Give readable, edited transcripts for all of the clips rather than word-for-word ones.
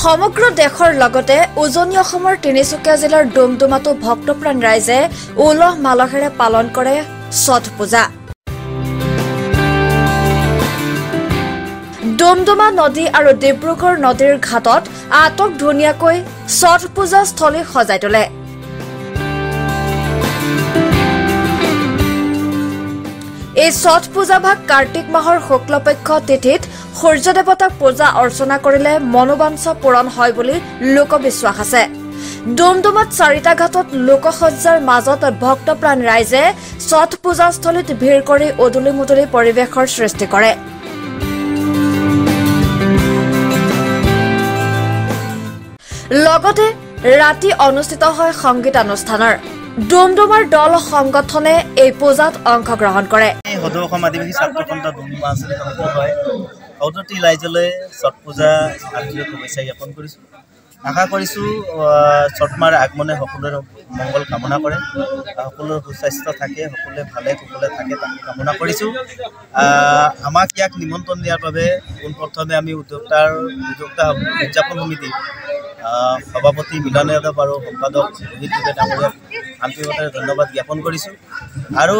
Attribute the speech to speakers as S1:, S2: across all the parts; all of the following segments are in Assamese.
S1: সমগ্ৰ দেশৰ লগতে উজনি অসমৰ তিনিচুকীয়া জিলাৰ ডুমডুমাতো ভক্তপ্ৰাণ ৰাইজে উলহ মালহেৰে পালন কৰে ছট পূজা। ডুমডুমা নদী আৰু ডিব্ৰুগড় নদীৰ ঘাটত আটক ধুনীয়াকৈ ছট পূজা স্থলী সজাই তোলে। এই ছট পূজাভাগ কাৰ্তিক মাহৰ শুক্লপক্ষ তিথিত সূৰ্য দেৱতাক পূজা অৰ্চনা কৰিলে মনোবাঞ্ছা পূৰণ হয় বুলি লোকবিশ্বাস আছে। ডুমডুমাত 4টা ঘাটত লোকসজ্জাৰ মাজত ভক্তপ্ৰাণ ৰাইজে ছট পূজাস্থলীত ভিৰ কৰি উদুলি মুদুলি পৰিৱেশৰ সৃষ্টি কৰে। লগতে ৰাতি অনুষ্ঠিত হয় সংগীতানুষ্ঠানৰ। ডুমডুমাৰ দল সংগঠনে এই পূজাত অংশগ্ৰহণ কৰে।
S2: সদৌ অসম আদিবাসী ছাত্ৰ সন্থা ডুমডুমা আঞ্চলিক সমিতি হয় সৌদতী ৰাইজলৈ ছট পূজা আন্তৰিক শুভেচ্ছা জ্ঞাপন কৰিছোঁ। আশা কৰিছোঁ ছট মাৰ আগমনে সকলোৰে মংগল কামনা কৰে, সকলোৰে সুস্বাস্থ্য থাকে, সকলোৱে ভালে কুশলে থাকে তাকে কামনা কৰিছোঁ। আমাক ইয়াক নিমন্ত্ৰণ দিয়াৰ বাবে পোনপ্ৰথমে আমি উদ্যোক্তা উদযাপন সমিতি সভাপতি মিলন যাদৱ আৰু সম্পাদক ৰোহিত দুবে ডাঙৰীয়াক আন্তৰিকতাৰে ধন্যবাদ জ্ঞাপন কৰিছোঁ। আৰু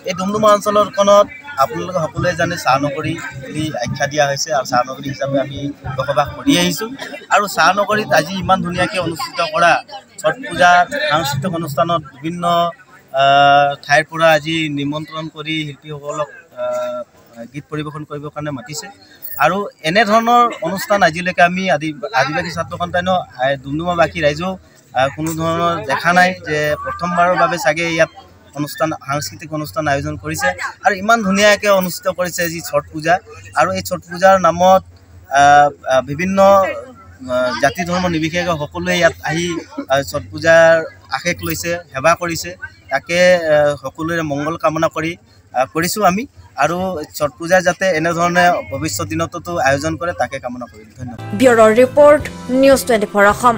S2: এই ডুমডুমা অঞ্চলখনত আপোনালোকে সকলোৱে জানে চাহ নগৰী বুলি আখ্যা দিয়া হৈছে আৰু চাহ নগৰী হিচাপে আমি বসবাস কৰি আহিছোঁ। আৰু চাহ নগৰীত আজি ইমান ধুনীয়াকৈ অনুষ্ঠিত কৰা ছট পূজা সাংস্কৃতিক অনুষ্ঠানত বিভিন্ন ঠাইৰ পৰা আজি নিমন্ত্ৰণ কৰি শিল্পীসকলক গীত পৰিৱেশন কৰিবৰ কাৰণে মাতিছে। আৰু এনেধৰণৰ অনুষ্ঠান আজিলৈকে আমি আদিবাসী ছাত্ৰ সন্থাই ডুমডুমাবাসী ৰাইজেও কোনো ধৰণৰ দেখা নাই যে প্ৰথমবাৰৰ বাবে চাগে ইয়াত সাংস্কৃতিক অনুষ্ঠান আয়োজন কৰিছে আৰু ইমান ধুনীয়াকৈ অনুষ্ঠিত কৰিছে যি ছট পূজা। আৰু এই ছট পূজাৰ নামত বিভিন্ন জাতি ধৰ্ম নিৰ্বিশেষে সকলোৱে ইয়াত আহি ছট পূজাৰ আশেষ লৈছে, সেৱা কৰিছে, তাকে সকলোৰে মংগল কামনা কৰিছোঁ আমি। আৰু ছট পূজা যাতে এনেধৰণে ভৱিষ্যত দিনতো আয়োজন কৰে তাকে কামনা কৰিলোঁ। ধন্যবাদ।
S1: Bureau' report, news 24 Assam.